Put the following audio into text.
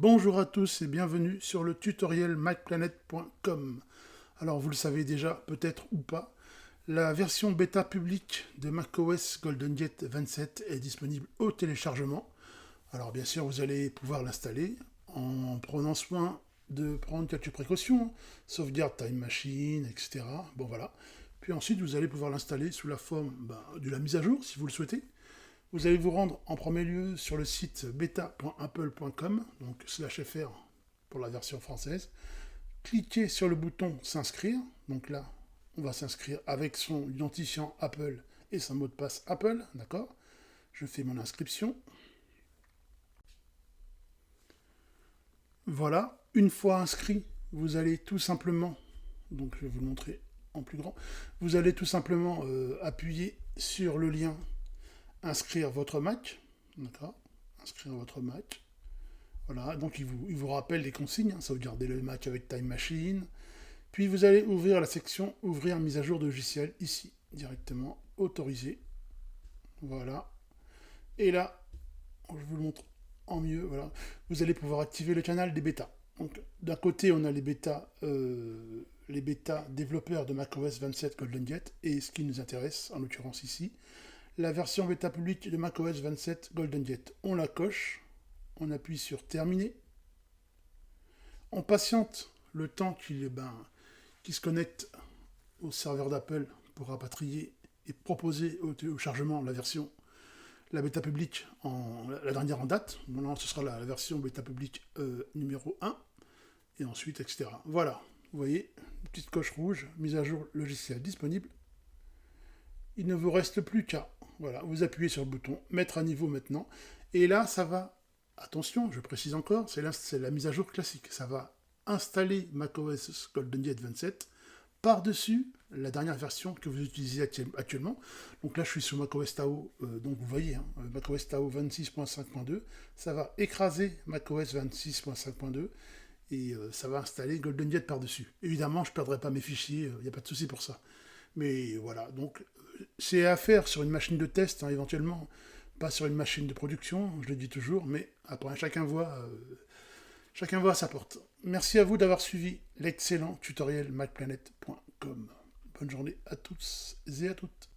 Bonjour à tous et bienvenue sur le tutoriel macplanet.com. Alors vous le savez déjà peut-être ou pas, la version bêta publique de macOS GoldenJet 27 est disponible au téléchargement. Alors bien sûr vous allez pouvoir l'installer en prenant soin de prendre quelques précautions, sauvegarde Time Machine, etc. Bon voilà. Puis ensuite vous allez pouvoir l'installer sous la forme de la mise à jour si vous le souhaitez. Vous allez vous rendre en premier lieu sur le site beta.apple.com, donc /fr pour la version française. Cliquez sur le bouton s'inscrire. Donc là, on va s'inscrire avec son identifiant Apple et son mot de passe Apple, d'accord? Je fais mon inscription. Voilà, une fois inscrit, vous allez tout simplement, donc je vais vous le montrer en plus grand, vous allez tout simplement appuyer sur le lien inscrire votre Mac, d'accord? Inscrire votre Mac. Voilà, donc il vous rappelle les consignes, hein, sauvegarder le Mac avec Time Machine. Puis vous allez ouvrir la section ouvrir mise à jour de logiciel ici, directement, autorisé. Voilà. Et là, je vous le montre en mieux, voilà. Vous allez pouvoir activer le canal des bêtas. Donc d'un côté, on a les bêtas développeurs de macOS 27 GoldenJet, et ce qui nous intéresse, en l'occurrence ici, la version bêta publique de macOS 27 GoldenJet. On la coche, on appuie sur terminer, on patiente le temps qu'il se connecte au serveur d'Apple pour rapatrier et proposer au chargement la bêta publique, la dernière en date. Maintenant, ce sera la version bêta publique numéro 1, et ensuite, etc. Voilà, vous voyez, une petite coche rouge, mise à jour logiciel disponible. Il ne vous reste plus qu'à, voilà, vous appuyez sur le bouton mettre à niveau maintenant, et là, ça va, attention, je précise encore, c'est la mise à jour classique, ça va installer macOS GoldenJet 27 par-dessus la dernière version que vous utilisez actuellement. Donc là, je suis sur macOS Tao, donc vous voyez, hein, macOS Tao 26.5.2, ça va écraser macOS 26.5.2, et ça va installer GoldenJet par-dessus. Évidemment, je ne perdrai pas mes fichiers, il n'y a pas de souci pour ça. Mais voilà, donc c'est à faire sur une machine de test, hein, éventuellement, pas sur une machine de production, je le dis toujours, mais après, chacun voit à sa porte. Merci à vous d'avoir suivi l'excellent tutoriel macplanet.com. Bonne journée à tous et à toutes.